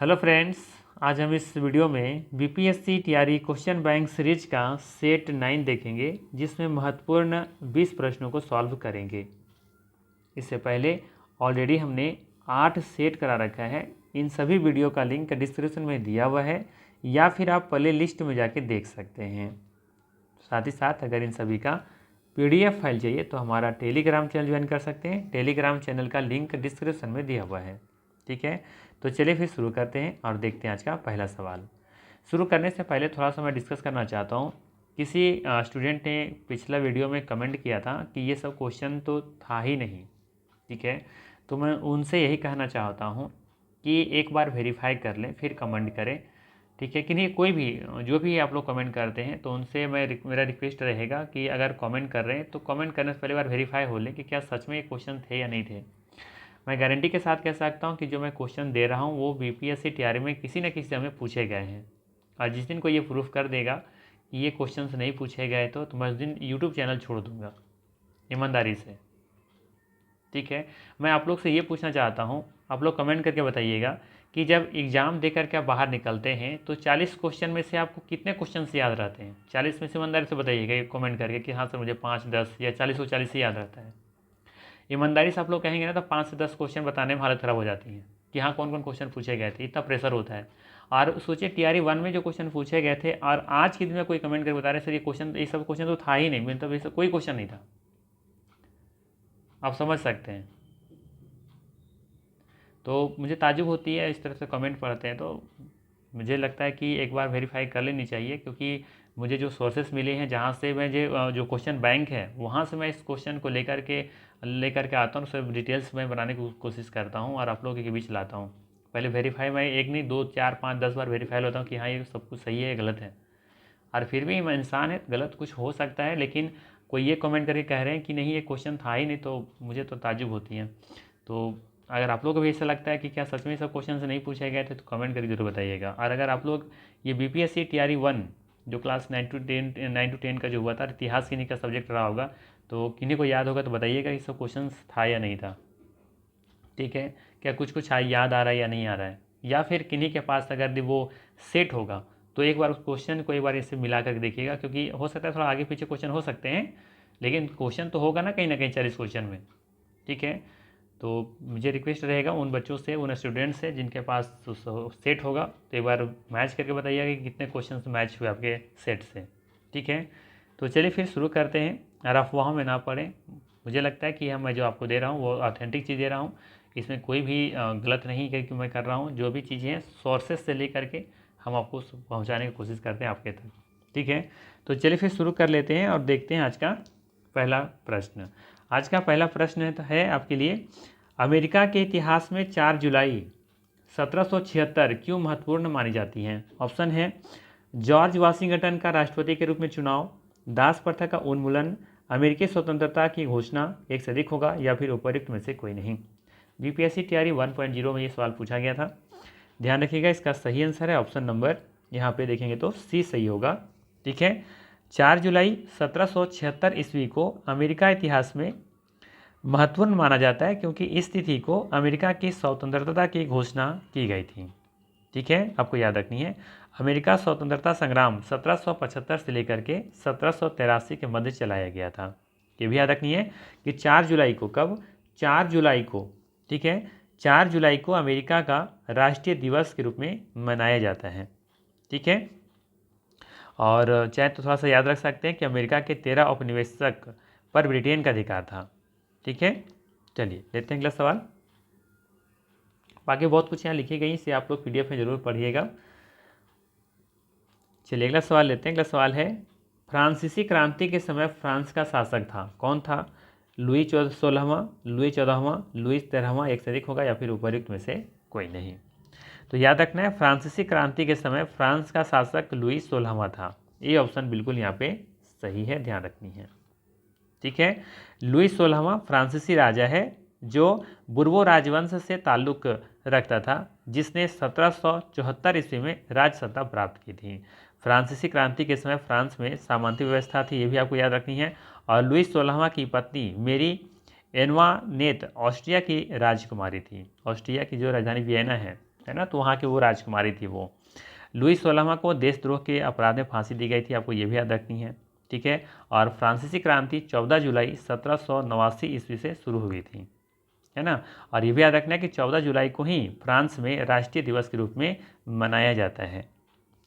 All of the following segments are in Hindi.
हेलो फ्रेंड्स, आज हम इस वीडियो में BPSC TRE question bank series का सेट 9 देखेंगे, जिसमें महत्वपूर्ण 20 प्रश्नों को सॉल्व करेंगे। इससे पहले ऑलरेडी हमने 8 सेट करा रखा है। इन सभी वीडियो का लिंक डिस्क्रिप्शन में दिया हुआ है या फिर आप प्ले लिस्ट में जाके देख सकते हैं। साथ ही साथ अगर इन सभी का PDF फाइल चाहिए तो हमारा टेलीग्राम चैनल ज्वाइन कर सकते हैं। टेलीग्राम चैनल का लिंक डिस्क्रिप्शन में दिया हुआ है। ठीक है, तो चलिए फिर शुरू करते हैं और देखते हैं आज का पहला सवाल। शुरू करने से पहले थोड़ा सा मैं डिस्कस करना चाहता हूँ। किसी स्टूडेंट ने पिछला वीडियो में कमेंट किया था कि ये सब क्वेश्चन तो था ही नहीं। ठीक है, तो मैं उनसे यही कहना चाहता हूँ कि एक बार वेरीफाई कर लें फिर कमेंट करें। ठीक है कि नहीं, कोई भी जो भी आप लोग कमेंट करते हैं तो उनसे मेरा रिक्वेस्ट रहेगा कि अगर कमेंट कर रहे हैं तो कमेंट करने से पहले बार वेरीफाई हो लें कि क्या सच में ये क्वेश्चन थे या नहीं थे। मैं गारंटी के साथ कह सकता हूँ कि जो मैं क्वेश्चन दे रहा हूँ वो बीपीएससी टीआरई में किसी न किसी से हमें पूछे गए हैं। और जिस दिन को ये प्रूफ कर देगा कि ये क्वेश्चन नहीं पूछे गए तो मैं उस दिन यूट्यूब चैनल छोड़ दूँगा, ईमानदारी से। ठीक है, मैं आप लोग से ये पूछना चाहता हूँ, आप लोग कमेंट करके बताइएगा कि जब एग्ज़ाम देकर के आप बाहर निकलते हैं तो 40 क्वेश्चन में से आपको कितने क्वेश्चन याद रहते हैं? 40 में से ईमानदारी से बताइएगा ये कमेंट करके कि हाँ सर मुझे 5, 10 या 40 को 40 ही याद रहता है। ईमानदारी से आप लोग कहेंगे ना तो 5 से 10 क्वेश्चन बताने में हालत ख़राब हो जाती है कि हाँ कौन कौन क्वेश्चन पूछे गए थे, इतना प्रेशर होता है। और सोचिए टीआरई 1 में जो क्वेश्चन पूछे गए थे और आज के दिन में कोई कमेंट करके बता रहे सर ये सब क्वेश्चन तो था ही नहीं, मतलब ये कोई क्वेश्चन नहीं था। आप समझ सकते हैं। तो मुझे ताज्जुब होती है इस तरह से कमेंट पढ़ते हैं, तो मुझे लगता है कि एक बार वेरीफाई कर लेनी चाहिए, क्योंकि मुझे जो सोर्सेस मिले हैं जहाँ से मैं जो क्वेश्चन बैंक है वहाँ से मैं इस क्वेश्चन को लेकर के आता हूँ, सब डिटेल्स में बनाने की कोशिश करता हूँ और आप लोगों के बीच लाता हूँ। पहले वेरीफाई मैं एक नहीं 2, 4, 5, 10 बार वेरीफाई होता हूँ कि हाँ ये सब कुछ सही है गलत है। और फिर भी मैं इंसान है, गलत कुछ हो सकता है, लेकिन कोई ये कमेंट करके कह रहे हैं कि नहीं ये क्वेश्चन था ही नहीं, तो मुझे तो ताज्जुब होती है। तो अगर आप लोग को भी ऐसा लगता है कि क्या सच में सब क्वेश्चन नहीं पूछे गए थे तो कमेंट करके जरूर बताइएगा। और अगर आप लोग ये बीपीएससी टीआरई 1 जो क्लास 9 to 10 का जो हुआ था, इतिहास किन्हीं का सब्जेक्ट रहा होगा, तो किन्हीं को याद होगा तो बताइएगा कि सब क्वेश्चन था या नहीं था। ठीक है, क्या कुछ कुछ याद आ रहा है या नहीं आ रहा है, या फिर किन्हीं के पास अगर वो सेट होगा तो एक बार उस क्वेश्चन को एक बार इससे मिला करके देखिएगा, क्योंकि हो सकता है थोड़ा आगे पीछे क्वेश्चन हो सकते हैं, लेकिन क्वेश्चन तो होगा ना कहीं 40 क्वेश्चन में। ठीक है, तो मुझे रिक्वेस्ट रहेगा उन बच्चों से, उन स्टूडेंट से जिनके पास सेट होगा, तो एक बार मैच करके बताइएगा कि कितने क्वेश्चन मैच हुए आपके सेट से। ठीक है, तो चलिए फिर शुरू करते हैं और अफवाहों में ना पड़ें। मुझे लगता है कि मैं जो आपको दे रहा हूँ वो ऑथेंटिक चीज़ दे रहा हूँ, इसमें कोई भी गलत नहीं कि मैं कर रहा हूँ। जो भी चीज़ें हैं सोर्सेस से लेकर के हम आपको पहुँचाने की कोशिश करते हैं आपके तक। ठीक है, तो चलिए फिर शुरू कर लेते हैं और देखते हैं आज का पहला प्रश्न। आज का पहला प्रश्न है आपके लिए, अमेरिका के इतिहास में 4 जुलाई 1776 क्यों महत्वपूर्ण मानी जाती हैं? ऑप्शन है जॉर्ज वाशिंगटन का राष्ट्रपति के रूप में चुनाव, दास प्रथा का उन्मूलन, अमेरिकी स्वतंत्रता की घोषणा, एक से अधिक होगा, या फिर उपयुक्त में से कोई नहीं। बीपीएससी टीआरई 1.0 में ये सवाल पूछा गया था। ध्यान रखिएगा, इसका सही आंसर है ऑप्शन नंबर, यहाँ पे देखेंगे तो सी सही होगा। ठीक है, 4 जुलाई 1776 ईस्वी को अमेरिका इतिहास में महत्वपूर्ण माना जाता है, क्योंकि इस तिथि को अमेरिका की स्वतंत्रता की घोषणा की गई थी। ठीक है, आपको याद रखनी है, अमेरिका स्वतंत्रता संग्राम 1775 से लेकर के 1783 के मध्य चलाया गया था। ये भी याद रखनी है कि 4 जुलाई को, कब? 4 जुलाई को। ठीक है, 4 जुलाई को अमेरिका का राष्ट्रीय दिवस के रूप में मनाया जाता है। ठीक है, और चाहे तो थोड़ा सा याद रख सकते हैं कि अमेरिका के 13 औपनिवेशक पर ब्रिटेन का अधिकार था। ठीक है, चलिए लेते हैं अगला सवाल। बाकी बहुत कुछ यहाँ लिखी गई, इसे आप लोग PDF में जरूर पढ़िएगा। चलिए अगला सवाल लेते हैं। अगला सवाल है, फ्रांसीसी क्रांति के समय फ्रांस का शासक था, कौन था? लुई 16वां, लुई 14वां, लुई 13वां, एक से अधिक होगा, या फिर उपयुक्त में से कोई नहीं। तो याद रखना है, फ्रांसीसी क्रांति के समय फ्रांस का शासक लुई 16वां था। ये ऑप्शन बिल्कुल यहाँ पे सही है, ध्यान रखनी है। ठीक है, लुई 16वां फ्रांसीसी राजा है जो बुर्बो राजवंश से ताल्लुक रखता था, जिसने 1774 ईस्वी में राज सत्ता प्राप्त की थी। फ्रांसीसी क्रांति के समय फ्रांस में सामंती व्यवस्था थी, ये भी आपको याद रखनी है। और लुई 16वां की पत्नी मेरी एनवानेत ऑस्ट्रिया की राजकुमारी थी। ऑस्ट्रिया की जो राजधानी वियना है, है ना, तो वहाँ की वो राजकुमारी थी वो। लुई 16वां को देशद्रोह के अपराध में फांसी दी गई थी, आपको ये भी याद रखनी है, ठीक है। और फ्रांसीसी क्रांति 14 जुलाई 1789 ईस्वी से शुरू हुई थी, है ना। और ये भी याद रखना है कि 14 जुलाई को ही फ्रांस में राष्ट्रीय दिवस के रूप में मनाया जाता है,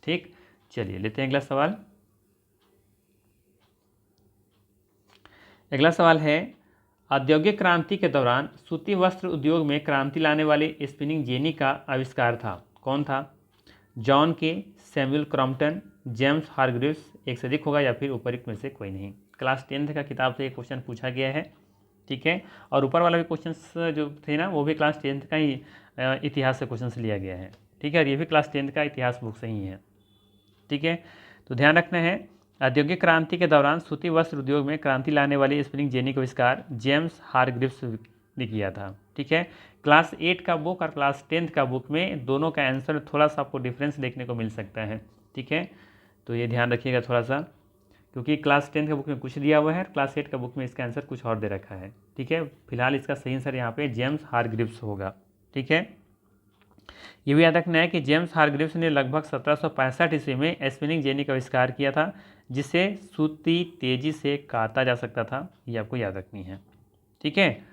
ठीक। चलिए लेते हैं अगला सवाल। अगला सवाल है, औद्योगिक क्रांति के दौरान सूती वस्त्र उद्योग में क्रांति लाने वाली स्पिनिंग जेनी का आविष्कार था, कौन था? जॉन के, सैमुअल क्रॉम्पटन, जेम्स हारग्रीव्स, एक से अधिक होगा या फिर उपयुक्त में से कोई नहीं। क्लास 10th का किताब से एक क्वेश्चन पूछा गया है, ठीक है। और ऊपर वाला भी क्वेश्चन जो थे ना, वो भी क्लास 10th का ही इतिहास से क्वेश्चन लिया गया है, ठीक है। और ये भी क्लास 10th का इतिहास बुक से ही है, ठीक है। तो ध्यान रखना है, औद्योगिक क्रांति के दौरान सूती वस्त्र उद्योग में क्रांति लाने वाली स्पिनिंग जेनी का आविष्कार जेम्स हारग्रीव्स ने किया था, ठीक है। क्लास 8 का बुक और क्लास 10th का बुक में दोनों का आंसर थोड़ा सा आपको डिफरेंस देखने को मिल सकता है, ठीक है। तो ये ध्यान रखिएगा थोड़ा सा, क्योंकि क्लास 10th का बुक में कुछ दिया हुआ है, क्लास 8 का बुक में इसका आंसर कुछ और दे रखा है, ठीक है। फिलहाल इसका सही आंसर यहाँ पे जेम्स हारग्रीव्स होगा, ठीक है। ये भी याद रखना है कि जेम्स हारग्रीव्स ने लगभग 1765 ईस्वी में स्पिनिंग जेनी का आविष्कार किया था, जिसे सूती तेजी से काता जा सकता था, ये आपको याद रखनी है, ठीक है।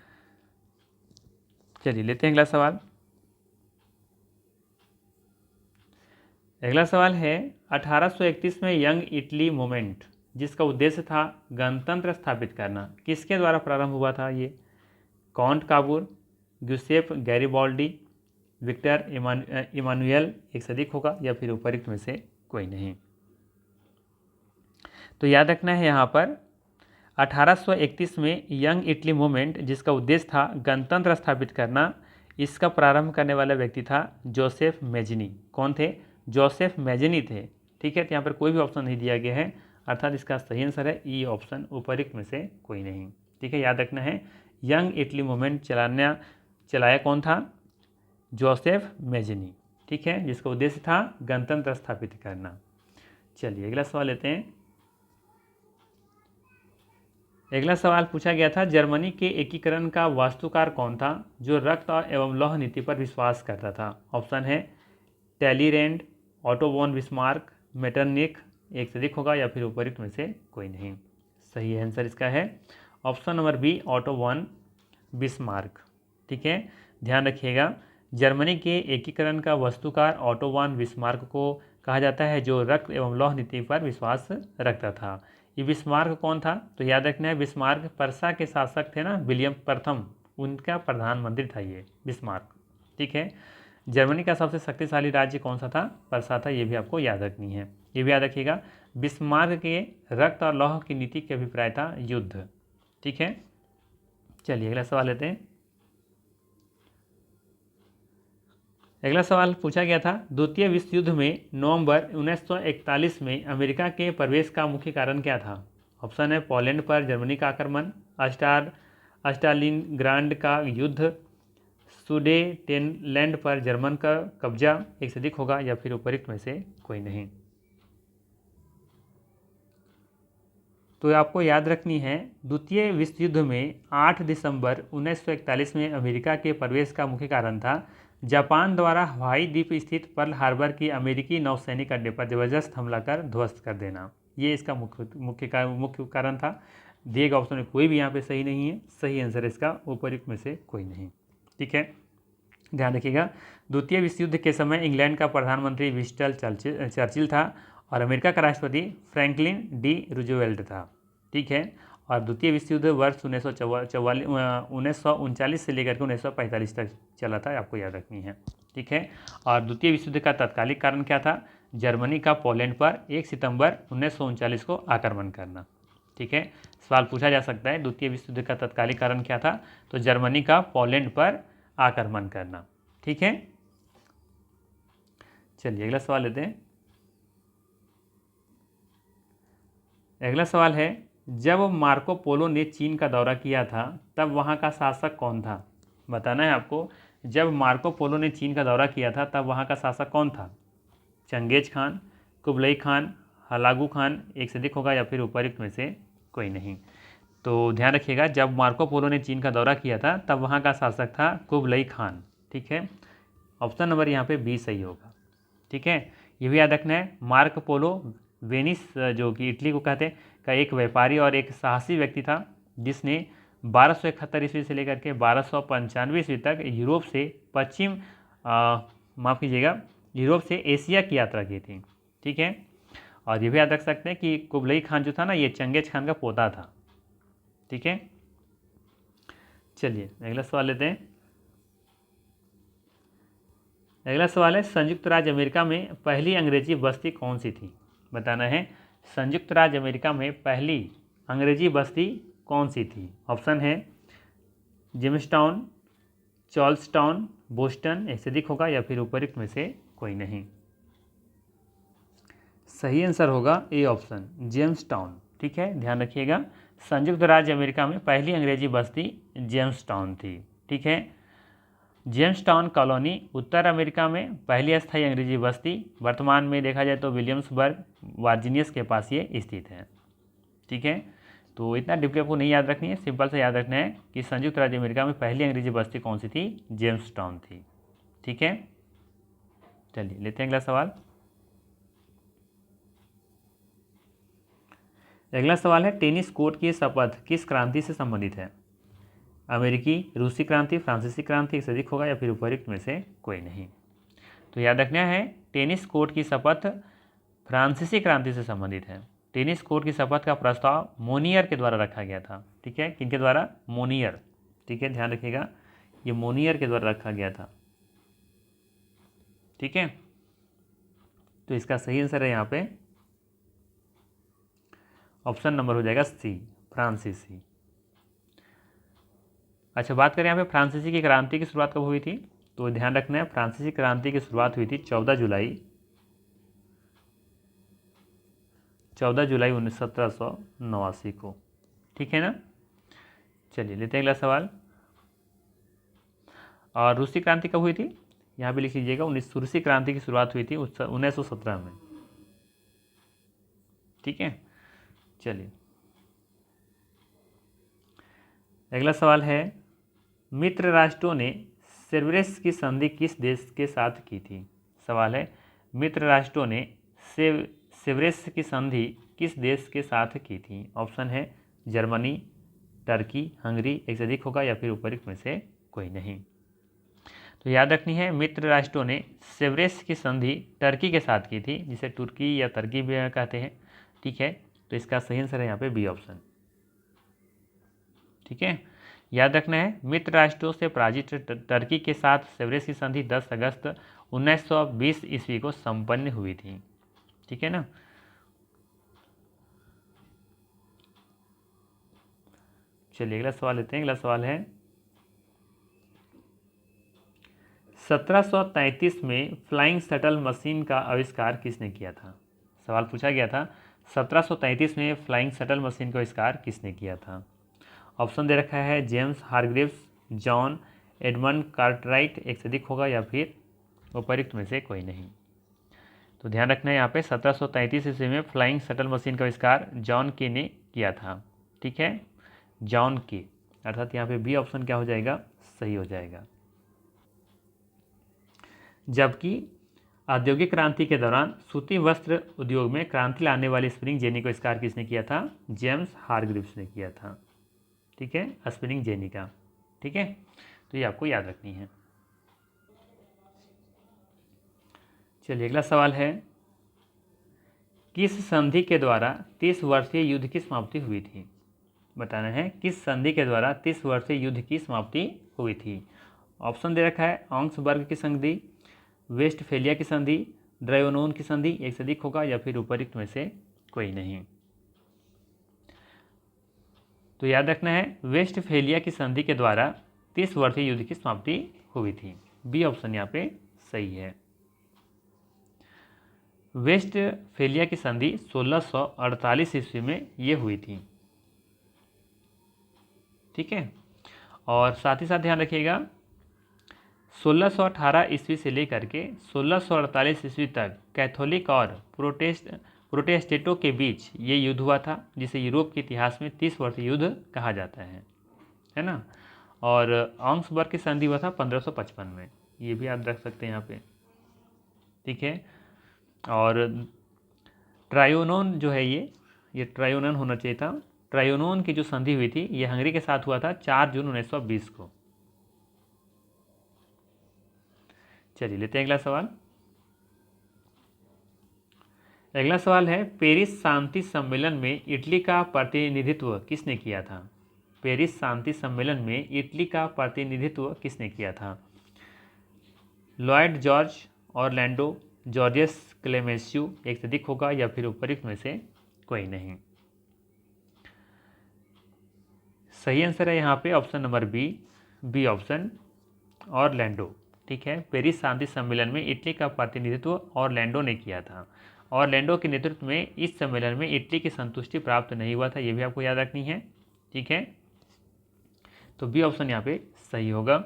चलिए लेते हैं अगला सवाल। अगला सवाल है, 1831 में यंग इटली मूवमेंट, जिसका उद्देश्य था गणतंत्र स्थापित करना, किसके द्वारा प्रारंभ हुआ था? ये Count Cavour, Giuseppe Garibaldi, Victor Emmanuel, एक से अधिक होगा या फिर उपयुक्त में से कोई नहीं। तो याद रखना है यहाँ पर 1831 में यंग इटली मूवमेंट, जिसका उद्देश्य था गणतंत्र स्थापित करना, इसका प्रारंभ करने वाला व्यक्ति था जोसेफ मेजनी। कौन थे? जोसेफ मेजनी थे, ठीक है। तो यहाँ पर कोई भी ऑप्शन नहीं दिया गया है, अर्थात इसका सही आंसर है ई ऑप्शन, उपयुक्त में से कोई नहीं, ठीक है। याद रखना है, यंग इटली मूवमेंट चलाया कौन था? जोसेफ मेजनी, ठीक है, जिसका उद्देश्य था गणतंत्र स्थापित करना। चलिए अगला सवाल लेते हैं। अगला सवाल पूछा गया था, जर्मनी के एकीकरण का वास्तुकार कौन था जो रक्त और एवं लौह नीति पर विश्वास करता था? ऑप्शन है टैलीरेंड, ऑटो वॉन बिस्मार्क, मेटरनिक, एक से अधिक होगा या फिर उपयुक्त में से कोई नहीं। सही आंसर इसका है option number B, Otto von Bismarck, ठीक है। ध्यान रखिएगा, जर्मनी के एकीकरण का वास्तुकार ऑटो वॉन बिस्मार्क को कहा जाता है, जो रक्त एवं लौह नीति पर विश्वास रखता था। ये बिस्मार्क कौन था? तो याद रखना है, बिस्मार्क पर्सा के शासक थे ना, विलियम प्रथम, उनका प्रधानमंत्री था ये बिस्मार्क, ठीक है। जर्मनी का सबसे शक्तिशाली राज्य कौन सा था? पर्सा था, ये भी आपको याद रखनी है। ये भी याद रखिएगा, बिस्मार्क के रक्त और लौह की नीति के अभिप्राय था युद्ध, ठीक है। चलिए अगला सवाल लेते हैं। अगला सवाल पूछा गया था, द्वितीय विश्व युद्ध में नवंबर 1941 में अमेरिका के प्रवेश का मुख्य कारण क्या था? ऑप्शन है पोलैंड पर जर्मनी का आक्रमण, स्टालिनग्राड का युद्ध, सुडेटेनलैंड पर जर्मन का कब्जा, एक से अधिक होगा या फिर उपयुक्त में से कोई नहीं। तो आपको याद रखनी है, द्वितीय विश्व युद्ध में 8 दिसंबर 1941 में अमेरिका के प्रवेश का मुख्य कारण था जापान द्वारा हवाई द्वीप स्थित पर्ल हार्बर की अमेरिकी नौसैनिक अड्डे पर जबरदस्त हमला कर ध्वस्त कर देना, ये इसका मुख्य कारण था। दिए गए ऑप्शन में कोई भी यहाँ पे सही नहीं है, सही आंसर इसका उपयुक्त में से कोई नहीं, ठीक है। ध्यान रखिएगा, द्वितीय विश्व युद्ध के समय इंग्लैंड का प्रधानमंत्री विंस्टन चर्चिल था और अमेरिका का राष्ट्रपति फ्रैंकलिन डी रूजवेल्ट था, ठीक है। और द्वितीय विश्व युद्ध वर्ष 1939 से लेकर के 1945 तक चला था, आपको याद रखनी है, ठीक है। और द्वितीय विश्व युद्ध का तत्कालिक कारण क्या था? जर्मनी का पोलैंड पर 1 सितंबर 1939 को आक्रमण करना, ठीक है। सवाल पूछा जा सकता है, द्वितीय विश्व युद्ध का तत्कालिक कारण क्या था? तो जर्मनी का पोलैंड पर आक्रमण करना, ठीक है। चलिए अगला सवाल लेते हैं। अगला सवाल है, जब मार्को पोलो ने चीन का दौरा किया था तब वहाँ का शासक कौन था? बताना है आपको, जब मार्को पोलो ने चीन का दौरा किया था तब वहाँ का शासक कौन था? Genghis Khan, Kublai Khan, Hulagu Khan, एक से अधिक होगा या फिर उपयुक्त में से कोई नहीं। तो ध्यान रखिएगा, जब मार्को पोलो ने चीन का दौरा किया था तब वहाँ का शासक था कुबलई खान, ठीक है। ऑप्शन नंबर यहाँ पे बी सही होगा। ठीक है, ये भी याद रखना है। मार्क पोलो वेनिस, जो कि इटली को कहते हैं, का एक व्यापारी और एक साहसी व्यक्ति था, जिसने 1271 ईस्वी से लेकर के 1295 ईस्वी तक यूरोप से माफ़ कीजिएगा, यूरोप से एशिया की यात्रा की थी। ठीक है, और ये भी याद रख सकते हैं कि कुबलई खान जो था ना, ये चंगेज खान का पोता था। ठीक है, चलिए अगला सवाल लेते हैं। अगला सवाल है, संयुक्त राज्य अमेरिका में पहली अंग्रेजी बस्ती कौन सी थी? बताना है, संयुक्त राज्य अमेरिका में पहली अंग्रेजी बस्ती कौन सी थी? ऑप्शन है जेम्सटाउन, चार्ल्सटाउन, बोस्टन, ऐसे अधिक होगा या फिर उपयुक्त में से कोई नहीं। सही आंसर होगा ए ऑप्शन, जेम्सटाउन। ठीक है, ध्यान रखिएगा, संयुक्त राज्य अमेरिका में पहली अंग्रेजी बस्ती जेम्सटाउन थी। ठीक है, जेम्सटाउन कॉलोनी उत्तर अमेरिका में पहली अस्थायी अंग्रेजी बस्ती वर्तमान में देखा जाए तो विलियम्सबर्ग वर्जीनियस के पास ये स्थित है। ठीक है, तो इतना डीपली आपको नहीं याद रखनी है, सिंपल से याद रखना है कि संयुक्त राज्य अमेरिका में पहली अंग्रेजी बस्ती कौन सी थी? जेम्सटाउन थी। ठीक है, चलिए लेते हैं अगला सवाल। अगला सवाल है, टेनिस कोर्ट की शपथ किस क्रांति से संबंधित है? अमेरिकी, रूसी क्रांति, फ्रांसीसी क्रांति, से अधिक होगा या फिर उपयुक्त में से कोई नहीं। तो याद रखना है, टेनिस कोर्ट की शपथ फ्रांसीसी क्रांति से संबंधित है। टेनिस कोर्ट की शपथ का प्रस्ताव मोनियर के द्वारा रखा गया था। ठीक है, किनके द्वारा? मोनियर। ठीक है, ध्यान रखिएगा, ये मोनियर के द्वारा रखा गया था। ठीक है, तो इसका सही आंसर है यहाँ पे ऑप्शन नंबर हो जाएगा सी, फ्रांसीसी। अच्छा, बात करें यहाँ पे फ्रांसीसी की क्रांति की शुरुआत कब हुई थी? तो ध्यान रखना है, फ्रांसीसी क्रांति की शुरुआत हुई थी 14 जुलाई 1789 को। ठीक है ना, चलिए लेते हैं अगला सवाल। और रूसी क्रांति कब हुई थी? यहाँ पे लिख लीजिएगा, रूसी क्रांति की शुरुआत हुई थी 1917 में। ठीक है, चलिए अगला सवाल है, मित्र राष्ट्रों ने सेवर्स की संधि किस देश के साथ की थी? सवाल है, मित्र राष्ट्रों ने सेवर्स की संधि किस देश के साथ की थी? ऑप्शन है जर्मनी, टर्की, हंगरी, एक से अधिक होगा या फिर उपयुक्त में से कोई नहीं। तो याद रखनी है, मित्र राष्ट्रों ने सेवर्स की संधि टर्की के साथ की थी, जिसे तुर्की या तर्की भी कहते हैं। ठीक है, तो इसका सही आंसर है यहाँ पे बी ऑप्शन। ठीक है, याद रखना है, मित्र राष्ट्रों से पराजित टर्की के साथ सेवर्स की संधि 10 अगस्त 1920 ईस्वी को संपन्न हुई थी। ठीक है ना, चलिए अगला सवाल लेते हैं। अगला सवाल है, 1733 में फ्लाइंग शटल मशीन का आविष्कार किसने किया था? सवाल पूछा गया था, 1733 में फ्लाइंग शटल मशीन का आविष्कार किसने किया था? ऑप्शन दे रखा है James Hargreaves, John Edmund Cartwright, एक से अधिक होगा या फिर उपयुक्त में से कोई नहीं। तो ध्यान रखना है, यहाँ पे 1733 ईस्वी में फ्लाइंग शटल मशीन का आविष्कार जॉन के ने किया था। ठीक है, जॉन के, अर्थात यहाँ पे बी ऑप्शन क्या हो जाएगा? सही हो जाएगा। जबकि औद्योगिक क्रांति के दौरान सूती वस्त्र उद्योग में क्रांति लाने वाली स्प्रिंग जेनी का आविष्कार किसने किया था? जेम्स हारग्रीव्स ने किया था। ठीक है, स्प्रिंग जेनी का। ठीक है, तो ये आपको याद रखनी है। चलिए अगला सवाल है, किस संधि के द्वारा 30 वर्षीय युद्ध की समाप्ति हुई थी? बताना है, किस संधि के द्वारा 30 वर्षीय युद्ध की समाप्ति हुई थी? ऑप्शन दे रखा है ऑक्सबर्ग की संधि, वेस्टफेलिया की संधि, ड्रायोनोन की संधि, एक से अधिक होगा या फिर उपयुक्त में से कोई नहीं। तो याद रखना है, वेस्टफेलिया की संधि के द्वारा 30 वर्षीय युद्ध की समाप्ति हुई थी। बी ऑप्शन यहाँ पे सही है। वेस्टफेलिया की संधि 1648 ईस्वी में ये हुई थी। ठीक है, और साथ ही साथ ध्यान रखिएगा, 1618 ईस्वी से लेकर के 1648 ईस्वी तक कैथोलिक और प्रोटेस्टेंटों के बीच ये युद्ध हुआ था, जिसे यूरोप के इतिहास में 30 वर्षीय युद्ध कहा जाता है ना। और ऑक्सबर्ग की संधि हुआ था 1555 में। ये भी याद रख सकते हैं यहाँ पे, ठीक है। और ट्रायोनोन जो है ये ट्रायोनोन होना चाहिए था। ट्रायोनोन की जो संधि हुई थी ये हंगरी के साथ हुआ था 4 जून 1920 को। चलिए लेते हैं अगला सवाल। अगला सवाल है, पेरिस शांति सम्मेलन में इटली का प्रतिनिधित्व किसने किया था? पेरिस शांति सम्मेलन में इटली का प्रतिनिधित्व किसने किया था? लॉयड जॉर्ज, ऑरलैंडो, जॉर्जियस क्लेमेंसियो, एक से अधिक होगा या फिर उपयुक्त में से कोई नहीं। सही आंसर है यहाँ पे option number B option Orlando, ठीक है। पेरिस शांति सम्मेलन में इटली का प्रतिनिधित्व ऑरलैंडो ने किया था। ऑरलैंडो के नेतृत्व में इस सम्मेलन में इटली की संतुष्टि प्राप्त नहीं हुआ था, ये भी आपको याद रखनी है, ठीक है। तो बी ऑप्शन यहाँ पे सही होगा।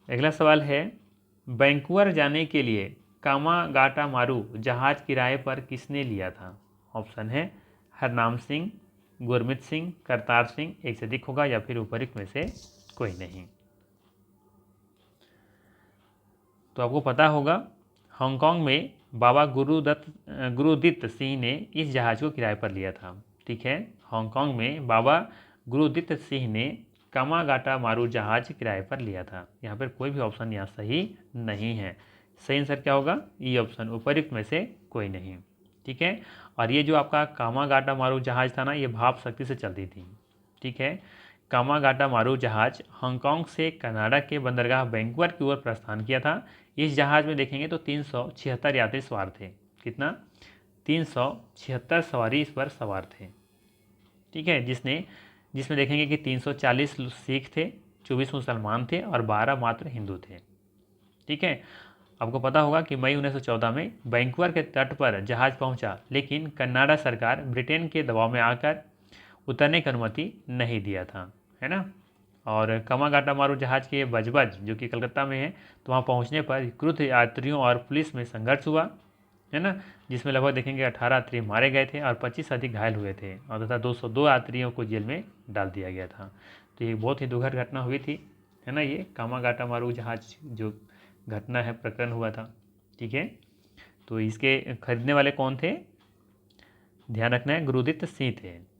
अगला सवाल है, वैंकूवर जाने के लिए कामागाटामारू जहाज किराए पर किसने लिया था? ऑप्शन है हरनाम सिंह, गुरमीत सिंह, करतार सिंह, एक से अधिक होगा या फिर उपयुक्त में से कोई नहीं। तो आपको पता होगा हांगकांग में बाबा गुरुदित सिंह ने इस जहाज को किराए पर लिया था, ठीक है। हांगकांग में बाबा गुरुदित सिंह ने कामागाटामारू जहाज किराए पर लिया था। यहाँ पर कोई भी ऑप्शन यहाँ सही नहीं है। सही आंसर क्या होगा? ई ऑप्शन, उपयुक्त में से कोई नहीं, ठीक है। और ये जो आपका कामागाटामारू जहाज था ना, ये भाप शक्ति से चलती थी, ठीक है। कामागाटामारू जहाज हांगकांग से कनाडा के बंदरगाह वैंकूवर की ओर प्रस्थान किया था। इस जहाज में देखेंगे तो 376 यात्री सवार थे। कितना? 376 सवारी इस पर सवार थे, ठीक है। जिसमें देखेंगे कि 340 सिख थे, 24 मुसलमान थे और 12 मात्र हिंदू थे, ठीक है। आपको पता होगा कि मई 1914 में वैंकूवर के तट पर जहाज पहुंचा, लेकिन कनाडा सरकार ब्रिटेन के दबाव में आकर उतरने की अनुमति नहीं दिया था, है ना। और कामागाटामारू जहाज के बजबज जो कि कलकत्ता में है, तो वहाँ पहुँचने पर क्रुद्ध यात्रियों और पुलिस में संघर्ष हुआ, है ना, जिसमें लगभग देखेंगे 18 यात्री मारे गए थे और 25 अधिक घायल हुए थे और तथा 202 यात्रियों को जेल में डाल दिया गया था। तो ये बहुत ही दुखद घटना हुई थी, है ना। ये कामागाटामारू जहाज जो घटना है, प्रकरण हुआ था, ठीक है। तो इसके खरीदने वाले कौन थे? ध्यान रखना है, गुरुदित सिंह थे।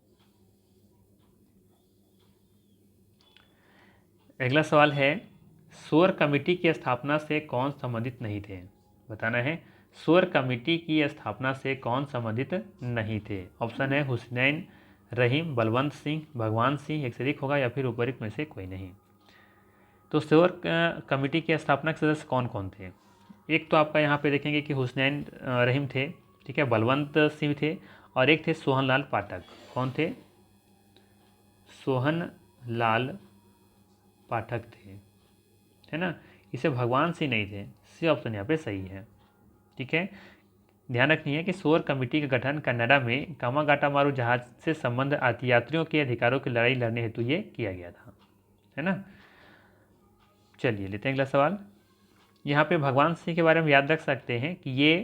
अगला सवाल है, शोर कमेटी की स्थापना से कौन संबंधित नहीं थे? बताना है, शोर कमेटी की स्थापना से कौन संबंधित नहीं थे? ऑप्शन है हुसैन रहीम, बलवंत सिंह, भगवान सिंह, एक से अधिक होगा या फिर उपयुक्त में से कोई नहीं। तो शोर कमेटी की स्थापना के सदस्य कौन कौन थे? एक तो आपका यहाँ पे देखेंगे कि हुसैन रहीम थे, ठीक है, बलवंत सिंह थे और एक थे सोहनलाल पाठक। कौन थे? सोहनलाल पाठक थे, है ना। इसे भगवान सिंह नहीं थे। सी ऑप्शन यहाँ पे सही है, ठीक है। ध्यान रखनी है कि शोर कमेटी का गठन कनाडा में कामागाटामारू जहाज से संबंध यात्रियों के अधिकारों की लड़ाई लड़ने हेतु ये किया गया था, है ना। चलिए लेते हैं अगला सवाल। यहाँ पे भगवान सिंह के बारे में याद रख सकते हैं कि ये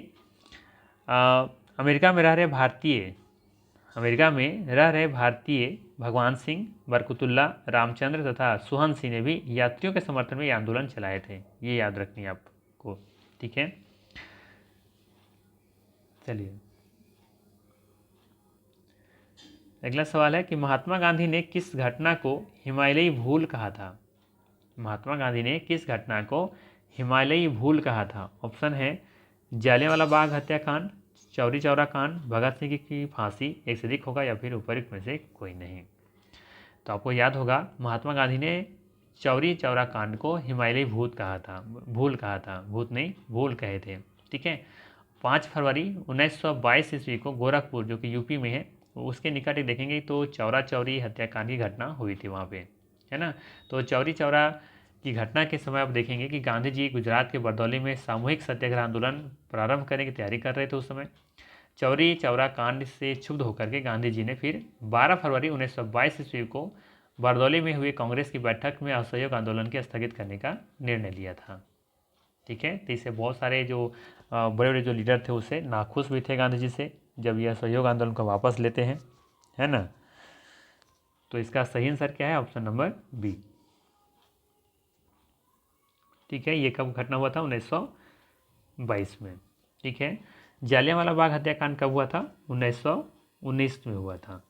अमेरिका में रह रहे भारतीय भगवान सिंह, बरकतुल्ला, रामचंद्र तथा सुहन सिंह ने भी यात्रियों के समर्थन में ये आंदोलन चलाए थे। ये याद रखनी है आपको, ठीक है। चलिए अगला सवाल है कि महात्मा गांधी ने किस घटना को हिमालयी भूल कहा था? महात्मा गांधी ने किस घटना को हिमालयी भूल कहा था? ऑप्शन है जलियांवाला बाग हत्याकांड, चौरी चौरा कांड, भगत सिंह की फांसी, एक से अधिक होगा या फिर उपयुक्त में से कोई नहीं। तो आपको याद होगा महात्मा गांधी ने चौरी चौरा कांड को हिमालयी भूल कहा था, भूत नहीं भूल कहे थे, ठीक है। 5 फरवरी 1922 ईस्वी को गोरखपुर जो कि यूपी में है, उसके निकट ही देखेंगे तो चौरा चौरी हत्याकांड की घटना हुई थी वहाँ पे, है ना। तो चौरी चौरा की घटना के समय आप देखेंगे कि गांधी जी गुजरात के बरदौली में सामूहिक सत्याग्रह आंदोलन प्रारंभ करने की तैयारी कर रहे थे उस समय। चौरी चौरा कांड से क्षुब्ध होकर के गांधी जी ने फिर 12 फरवरी 1922 ईस्वी को बरदौली में हुई कांग्रेस की बैठक में असहयोग आंदोलन के स्थगित करने का निर्णय लिया था, ठीक है। तो इससे बहुत सारे जो बड़े बड़े जो लीडर थे उससे नाखुश भी थे गांधी जी से, जब यह असहयोग आंदोलन को वापस लेते हैं, है ना। तो इसका सही आंसर क्या है? Option number B. ठीक है, ये कब घटना हुआ था? 1922 में। ठीक है, जालियांवाला बाग हत्याकांड कब हुआ था? 1919 में हुआ था,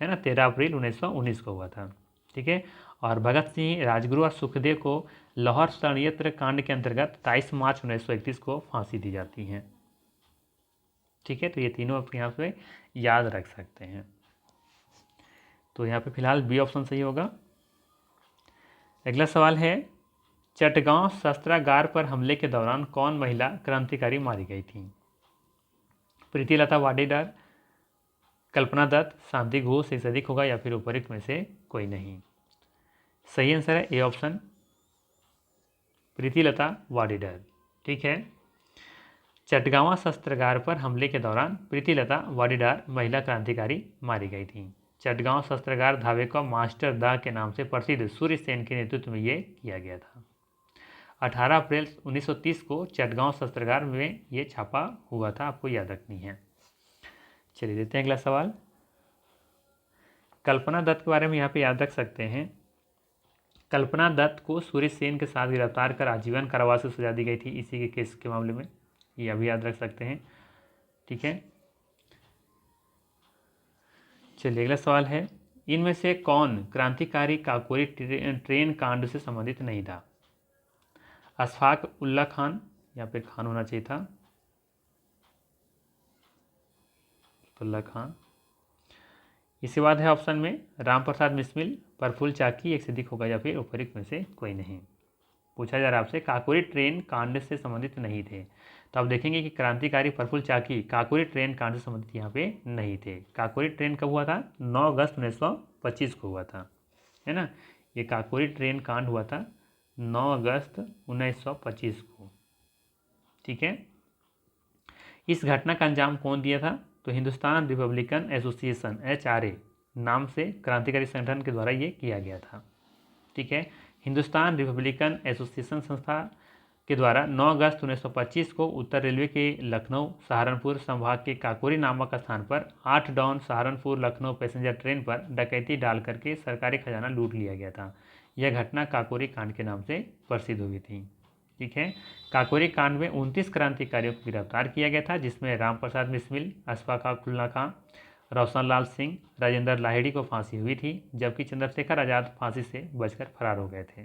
है ना, 13 अप्रैल 1919 को हुआ था। ठीक है, और भगत सिंह, राजगुरु और सुखदेव को लाहौर षड्यंत्र कांड के अंतर्गत 23 मार्च 1931 को फांसी दी जाती है। ठीक है, तो ये तीनों आप यहाँ पे याद रख सकते हैं। तो यहाँ पे फिलहाल बी ऑप्शन सही होगा। अगला सवाल है, चटगांव शस्त्रागार पर हमले के दौरान कौन महिला क्रांतिकारी मारी गई थी? प्रीतिलता वाडेदार, कल्पना दत्त, शांति घोष, एक से अधिक होगा या फिर उपरोक्त में से कोई नहीं। सही आंसर है ए ऑप्शन, प्रीतिलता वाडेदार। ठीक है, चटगांव शस्त्रागार पर हमले के दौरान प्रीतिलता वाडेदार महिला क्रांतिकारी मारी गई थी। चटगांव शस्त्रागार धावे को मास्टर दा के नाम से प्रसिद्ध सूर्य सेन के नेतृत्व में ये किया गया था। 18 अप्रैल 1930 को चटगांव शस्त्रागार में ये छापा हुआ था, आपको याद रखनी है। चलिए देते हैं अगला सवाल। कल्पना दत्त के बारे में यहाँ पे याद रख सकते हैं। कल्पना दत्त को सूर्य सेन के साथ गिरफ्तार कर आजीवन कारावास की सजा दी गई थी इसी के केस के मामले में, ये अभी याद रख सकते हैं। ठीक है, चलिए अगला सवाल है, इनमें से कौन क्रांतिकारी काकोरी ट्रेन कांड से संबंधित नहीं था? अशफाक उल्ला खान, या फिर खान होना चाहिए था, उल्ला खान। इसके बाद है ऑप्शन में राम प्रसाद बिस्मिल, प्रफुल्ल चाकी, एक से अधिक होगा या फिर उपरोक्त में से कोई नहीं। पूछा जा रहा है आपसे, काकोरी ट्रेन कांड से संबंधित नहीं थे, तो आप देखेंगे कि क्रांतिकारी प्रफुल्ल चाकी काकोरी ट्रेन कांड से संबंधित यहाँ पे नहीं थे। काकोरी ट्रेन कब हुआ था? 9 अगस्त 1925 को हुआ था, है ना, ये काकोरी ट्रेन कांड हुआ था 9 अगस्त 1925 को। ठीक है, इस घटना का अंजाम कौन दिया था? तो हिंदुस्तान रिपब्लिकन एसोसिएशन HRA नाम से क्रांतिकारी संगठन के द्वारा ये किया गया था। ठीक है, हिंदुस्तान रिपब्लिकन एसोसिएशन संस्था के द्वारा 9 अगस्त 1925 को उत्तर रेलवे के लखनऊ सहारनपुर संभाग के काकोरी नामक स्थान पर 8 down Saharanpur Lucknow passenger train पर डकैती डाल करके सरकारी खजाना लूट लिया गया था। यह घटना काकोरी कांड के नाम से प्रसिद्ध हुई थी। ठीक है, काकोरी कांड में 29 क्रांतिकारियों को गिरफ्तार किया गया था, जिसमें रामप्रसाद बिस्मिल, अशफाक उल्ला खां, रोशन लाल सिंह, राजेंद्र लाहिड़ी को फांसी हुई थी, जबकि चंद्रशेखर आज़ाद फांसी से बचकर फरार हो गए थे।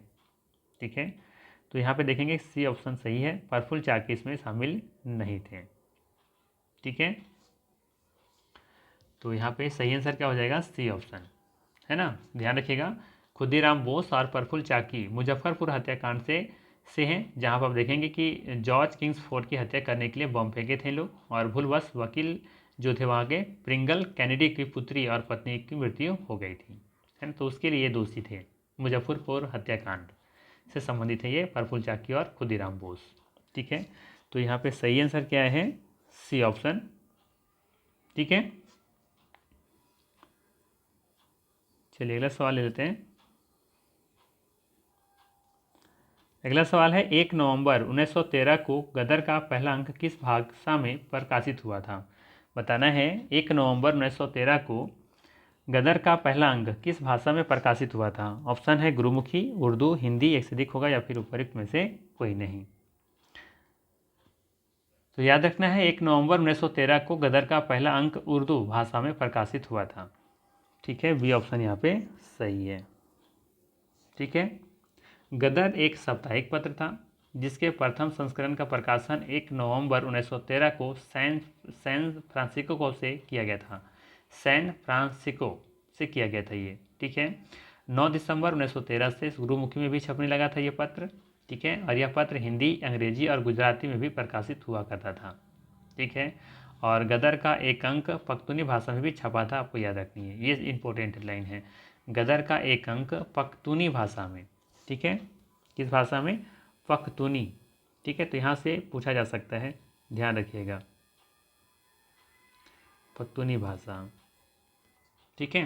ठीक है, तो यहाँ पे देखेंगे सी ऑप्शन सही है, प्रफुल्ल चाकी इसमें शामिल नहीं थे। ठीक है, तो यहाँ पे सही आंसर क्या हो जाएगा? सी ऑप्शन, है ना। ध्यान रखिएगा, खुदीराम बोस और प्रफुल्ल चाकी मुजफ्फरपुर हत्याकांड से हैं, जहाँ पर आप देखेंगे कि जॉर्ज किंग्सफोर्ड की हत्या करने के लिए बम फेंके थे लोग, और भूलवश वकील जो थे वहाँ के प्रिंगल कैनेडी की पुत्री और पत्नी की मृत्यु हो गई थी, है ना, तो उसके लिए दोषी थे। मुजफ्फरपुर हत्याकांड से संबंधित है ये प्रफुल्ल चाकी और खुदीराम बोस। ठीक है, तो यहाँ पे सही आंसर क्या है? C option. ठीक है, चलिए अगला सवाल ले लेते हैं। अगला सवाल है, 1 नवंबर 1913 को गदर का पहला अंक किस भाषा में प्रकाशित हुआ था? बताना है, 1 नवंबर 1913 को गदर का पहला अंक किस भाषा में प्रकाशित हुआ था? ऑप्शन है गुरुमुखी, उर्दू, हिंदी, एक से अधिक होगा या फिर उपरोक्त में से कोई नहीं। तो याद रखना है, 1 नवंबर 1913 को गदर का पहला अंक उर्दू भाषा में प्रकाशित हुआ था। ठीक है, बी ऑप्शन यहाँ पे सही है। ठीक है, गदर एक साप्ताहिक पत्र था जिसके प्रथम संस्करण का प्रकाशन 1 नवंबर 1913 को सैन फ्रांसिस्को से किया गया था। सैन फ्रांसिस्को से किया गया था ये। ठीक है, 9 दिसंबर 1913 से गुरुमुखी में भी छपने लगा था ये पत्र। ठीक है, और यह पत्र हिंदी, अंग्रेजी और गुजराती में भी प्रकाशित हुआ करता था। ठीक है, और गदर का एक अंक पख्तूनी भाषा में भी छपा था, आपको याद रखनी है, ये इंपॉर्टेंट लाइन है। गदर का एक अंक पख्तूनी भाषा में। ठीक है, किस भाषा में? पख्तूनी। ठीक है, तो यहाँ से पूछा जा सकता है, ध्यान रखिएगा, पख्तूनी भाषा। ठीक है,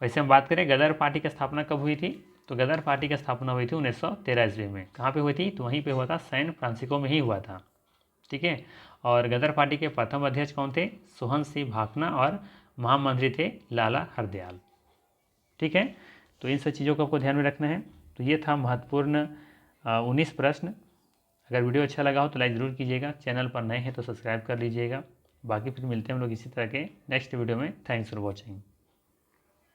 वैसे हम बात करें गदर पार्टी की स्थापना कब हुई थी, तो गदर पार्टी की स्थापना हुई थी 1913 ईस्वी में। कहाँ पे हुई थी? तो वहीं पे हुआ था, सैन फ्रांसिस्को में ही हुआ था। ठीक है, और गदर पार्टी के प्रथम अध्यक्ष कौन थे? सोहन सिंह भाखना, और महामंत्री थे लाला हरदयाल। ठीक है। तो इन सब चीज़ों को आपको ध्यान में रखना है। तो ये था महत्वपूर्ण 19 प्रश्न। अगर वीडियो अच्छा लगा हो तो लाइक ज़रूर कीजिएगा, चैनल पर नए हैं तो सब्सक्राइब कर लीजिएगा। बाकी फिर मिलते हैं हम लोग इसी तरह के नेक्स्ट वीडियो में। Thanks for watching.